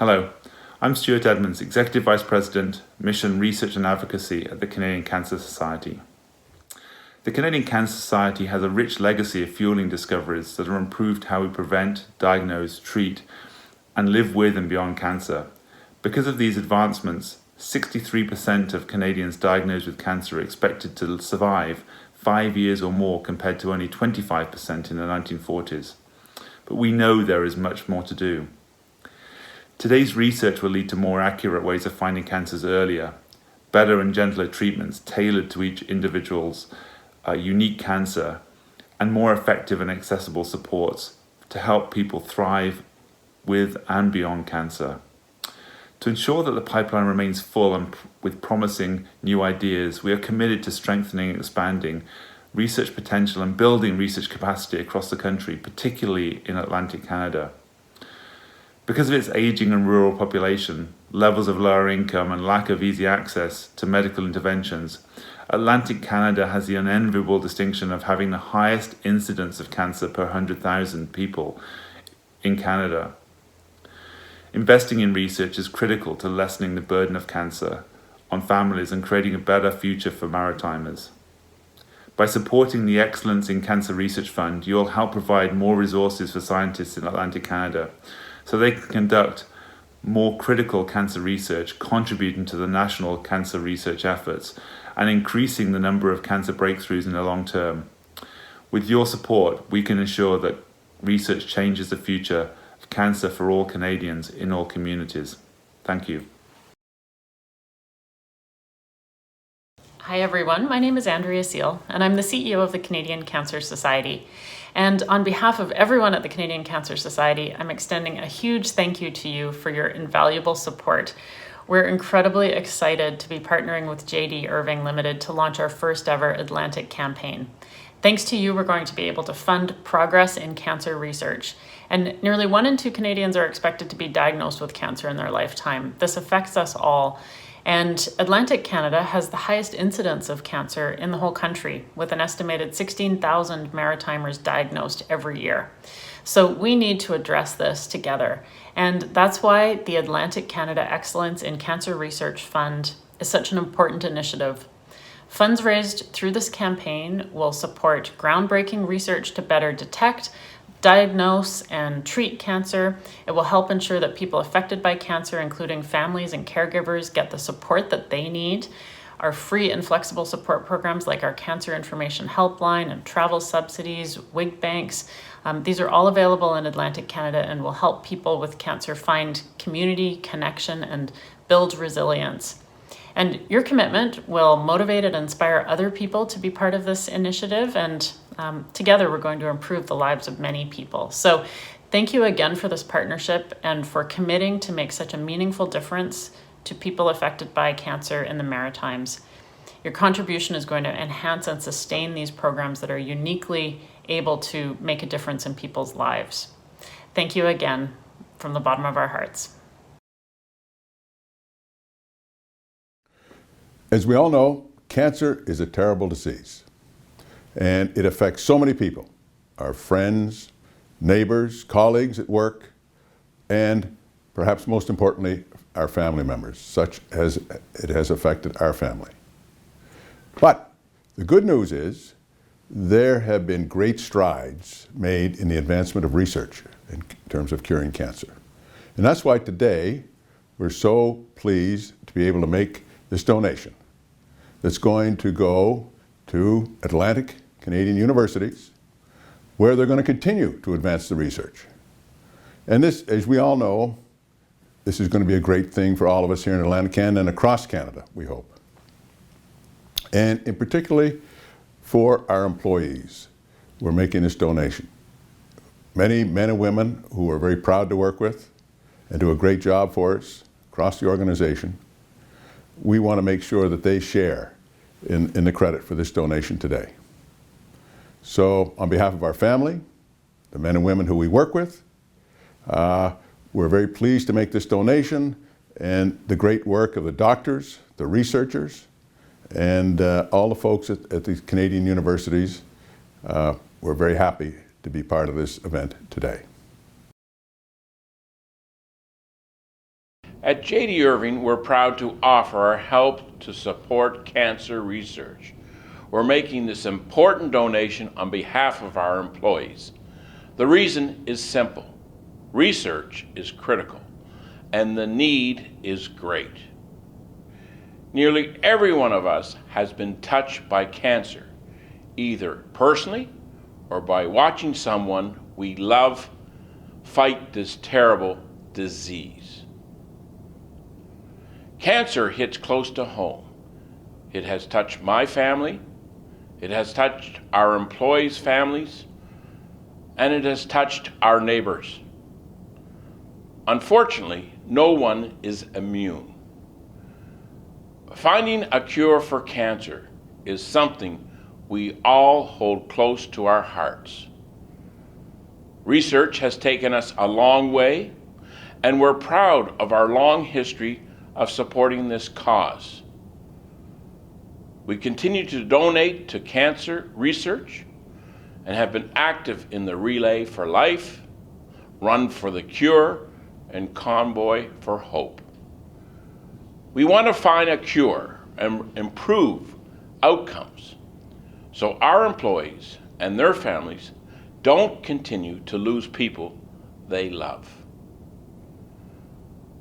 Hello, I'm Stuart Edmonds, Executive Vice President, Mission Research and Advocacy at the Canadian Cancer Society. The Canadian Cancer Society has a rich legacy of fueling discoveries that have improved how we prevent, diagnose, treat, and live with and beyond cancer. Because of these advancements, 63% of Canadians diagnosed with cancer are expected to survive 5 years or more compared to only 25% in the 1940s. But we know there is much more to do. Today's research will lead to more accurate ways of finding cancers earlier, better and gentler treatments tailored to each individual's unique cancer, and more effective and accessible supports to help people thrive with and beyond cancer. To ensure that the pipeline remains full and with promising new ideas, we are committed to strengthening and expanding research potential and building research capacity across the country, particularly in Atlantic Canada. Because of its aging and rural population, levels of lower income and lack of easy access to medical interventions, Atlantic Canada has the unenviable distinction of having the highest incidence of cancer per 100,000 people in Canada. Investing in research is critical to lessening the burden of cancer on families and creating a better future for Maritimers. By supporting the Excellence in Cancer Research Fund, you will help provide more resources for scientists in Atlantic Canada so they can conduct more critical cancer research, contributing to the national cancer research efforts and increasing the number of cancer breakthroughs in the long term. With your support, we can ensure that research changes the future of cancer for all Canadians in all communities. Thank you. Hi everyone, my name is Andrea Seal and I'm the CEO of the Canadian Cancer Society. And on behalf of everyone at the Canadian Cancer Society, I'm extending a huge thank you to you for your invaluable support. We're incredibly excited to be partnering with JD Irving Limited to launch our first ever Atlantic campaign. Thanks to you, we're going to be able to fund progress in cancer research. And nearly 1 in 2 Canadians are expected to be diagnosed with cancer in their lifetime. This affects us all. And Atlantic Canada has the highest incidence of cancer in the whole country, with an estimated 16,000 Maritimers diagnosed every year. So we need to address this together. And that's why the Atlantic Canada Excellence in Cancer Research Fund is such an important initiative. Funds raised through this campaign will support groundbreaking research to better detect, diagnose, and treat cancer. It will help ensure that people affected by cancer, including families and caregivers, get the support that they need. Our free and flexible support programs like our Cancer Information Helpline and travel subsidies, wig banks, these are all available in Atlantic Canada and will help people with cancer find community, connection, and build resilience. And your commitment will motivate and inspire other people to be part of this initiative, and together we're going to improve the lives of many people. So thank you again for this partnership and for committing to make such a meaningful difference to people affected by cancer in the Maritimes. Your contribution is going to enhance and sustain these programs that are uniquely able to make a difference in people's lives. Thank you again from the bottom of our hearts. As we all know, cancer is a terrible disease, and it affects so many people, our friends, neighbors, colleagues at work, and perhaps most importantly, our family members, such as it has affected our family. But the good news is there have been great strides made in the advancement of research in terms of curing cancer. And that's why today we're so pleased to be able to make this donation that's going to go to Atlantic Canadian universities, where they're going to continue to advance the research. And this, as we all know, this is going to be a great thing for all of us here in Atlantic Canada and across Canada, we hope. And in particularly for our employees, we're making this donation. Many men and women who are very proud to work with and do a great job for us across the organization, we want to make sure that they share in the credit for this donation today. So on behalf of our family, the men and women who we work with, we're very pleased to make this donation, and the great work of the doctors, the researchers, and all the folks at the Canadian universities. We're very happy to be part of this event today. At JD Irving, we're proud to offer our help to support cancer research. We're making this important donation on behalf of our employees. The reason is simple. Research is critical, and the need is great. Nearly every one of us has been touched by cancer, either personally or by watching someone we love fight this terrible disease. Cancer hits close to home. It has touched my family, it has touched our employees' families, and it has touched our neighbors. Unfortunately, no one is immune. Finding a cure for cancer is something we all hold close to our hearts. Research has taken us a long way, and we're proud of our long history of supporting this cause. We continue to donate to cancer research and have been active in the Relay for Life, Run for the Cure, and Convoy for Hope. We want to find a cure and improve outcomes so our employees and their families don't continue to lose people they love.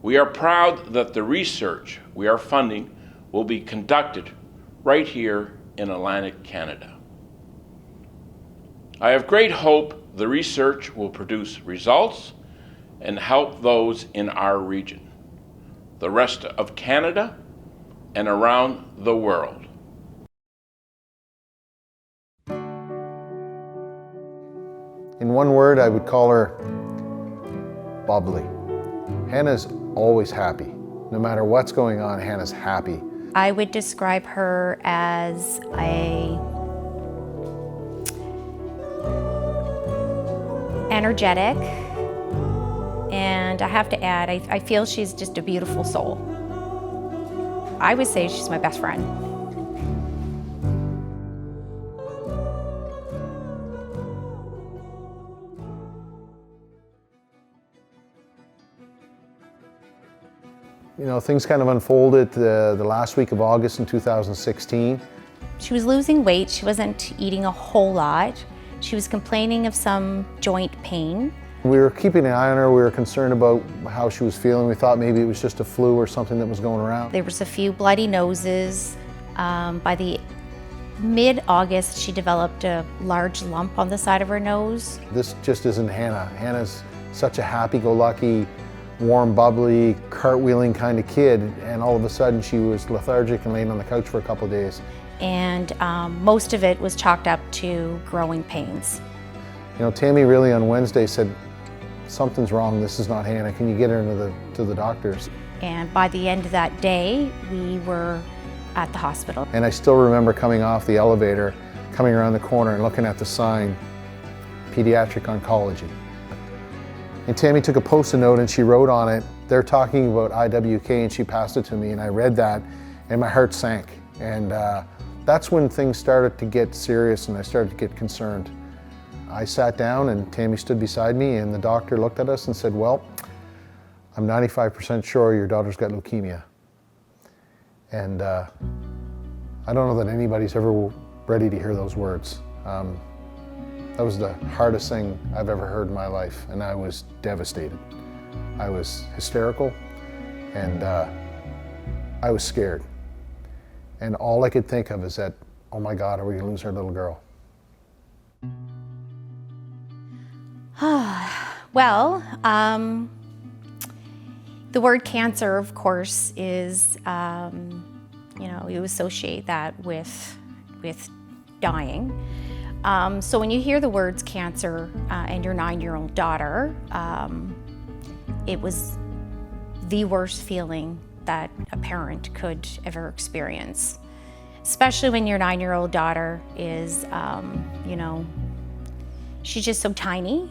We are proud that the research we are funding will be conducted right here in Atlantic Canada. I have great hope the research will produce results and help those in our region, the rest of Canada, and around the world. In one word, I would call her bubbly. Hannah's always happy. No matter what's going on, Hannah's happy. I would describe her as energetic, and I have to add, I feel she's just a beautiful soul. I would say she's my best friend. You know, things kind of unfolded the last week of August in 2016. She was losing weight. She wasn't eating a whole lot. She was complaining of some joint pain. We were keeping an eye on her. We were concerned about how she was feeling. We thought maybe it was just a flu or something that was going around. There was a few bloody noses. By the mid-August, she developed a large lump on the side of her nose. This just isn't Hannah. Hannah's such a happy-go-lucky, warm, bubbly, cartwheeling kind of kid, and all of a sudden she was lethargic and laying on the couch for a couple of days. And most of it was chalked up to growing pains. You know, Tammy really on Wednesday said, something's wrong, this is not Hannah, can you get her to the doctors? And by the end of that day, we were at the hospital. And I still remember coming off the elevator, coming around the corner and looking at the sign, Pediatric Oncology. And Tammy took a Post-it note and she wrote on it, they're talking about IWK, and she passed it to me, and I read that and my heart sank. And that's when things started to get serious and I started to get concerned. I sat down and Tammy stood beside me, and the doctor looked at us and said, well, I'm 95% sure your daughter's got leukemia. And I don't know that anybody's ever ready to hear those words. That was the hardest thing I've ever heard in my life, and I was devastated. I was hysterical, and I was scared. And all I could think of is that, oh my God, are we gonna lose our little girl? Well, the word cancer, of course, is, you know, you associate that with dying. So when you hear the words cancer and your 9-year-old daughter, it was the worst feeling that a parent could ever experience. Especially when your 9-year-old daughter is, you know, she's just so tiny.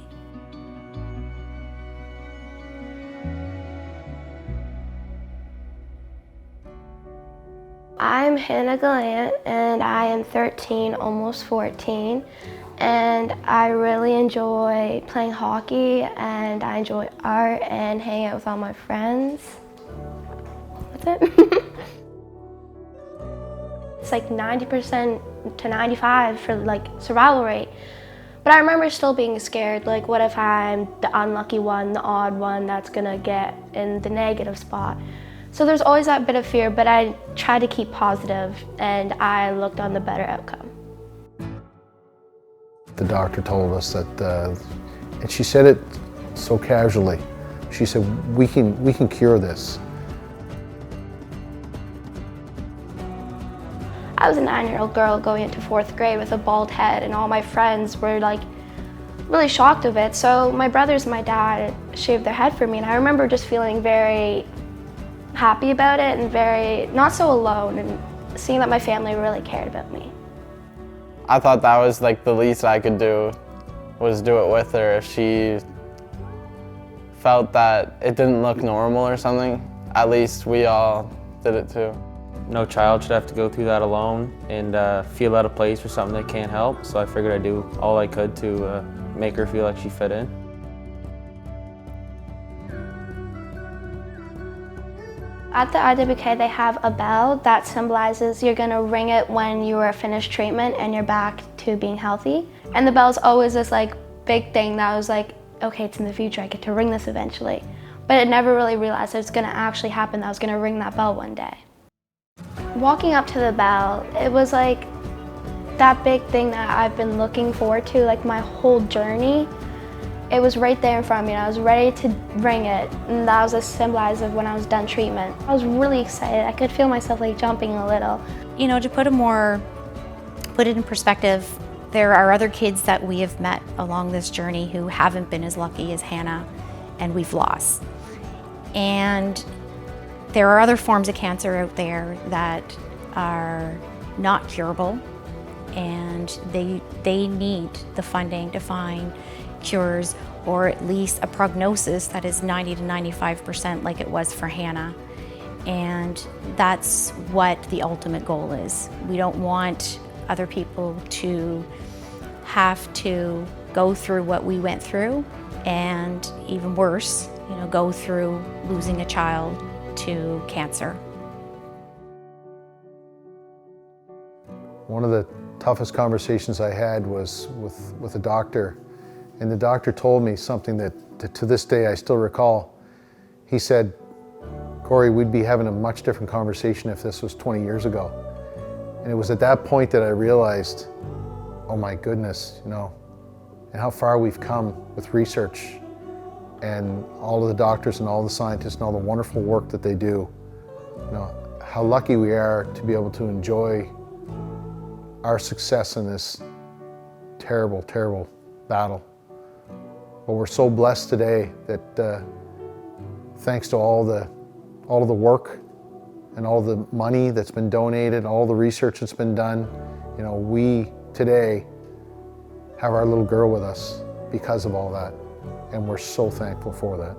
I'm Hannah Gallant, and I am 13, almost 14, and I really enjoy playing hockey, and I enjoy art and hanging out with all my friends. it. It's like 90% to 95 for like survival rate. But I remember still being scared, like what if I'm the unlucky one, the odd one that's gonna get in the negative spot. So there's always that bit of fear, but I tried to keep positive and I looked on the better outcome. The doctor told us that, and she said it so casually, she said, we can cure this. I was a 9-year-old girl going into 4th grade with a bald head, and all my friends were like really shocked of it. So my brothers and my dad shaved their head for me, and I remember just feeling very happy about it and very not so alone, and seeing that my family really cared about me. I thought that was like the least I could do, was do it with her. If she felt that it didn't look normal or something, at least we all did it too. No child should have to go through that alone and feel out of place for something they can't help, so I figured I'd do all I could to make her feel like she fit in. At the IWK, they have a bell that symbolizes you're going to ring it when you are finished treatment and you're back to being healthy. And the bell's always this like big thing that was like, okay, it's in the future, I get to ring this eventually. But I never really realized it was going to actually happen, that I was going to ring that bell one day. Walking up to the bell, it was like that big thing that I've been looking forward to like my whole journey. It was right there in front of me and I was ready to ring it, and that was a symbolize of when I was done treatment. I was really excited. I could feel myself like jumping a little. You know, to put it in perspective, there are other kids that we have met along this journey who haven't been as lucky as Hannah, and we've lost. And there are other forms of cancer out there that are not curable, and they need the funding to find cures, or at least a prognosis that is 90 to 95% like it was for Hannah. And that's what the ultimate goal is. We don't want other people to have to go through what we went through, and even worse, you know, go through losing a child to cancer. One of the toughest conversations I had was with a doctor, and the doctor told me something that to this day I still recall. He said, Corey, we'd be having a much different conversation if this was 20 years ago. And it was at that point that I realized, oh my goodness, you know, and how far we've come with research and all of the doctors and all the scientists and all the wonderful work that they do. You know, how lucky we are to be able to enjoy our success in this terrible, terrible battle. But we're so blessed today that thanks to all of the work and all the money that's been donated, all the research that's been done, you know, we today have our little girl with us because of all that, and we're so thankful for that.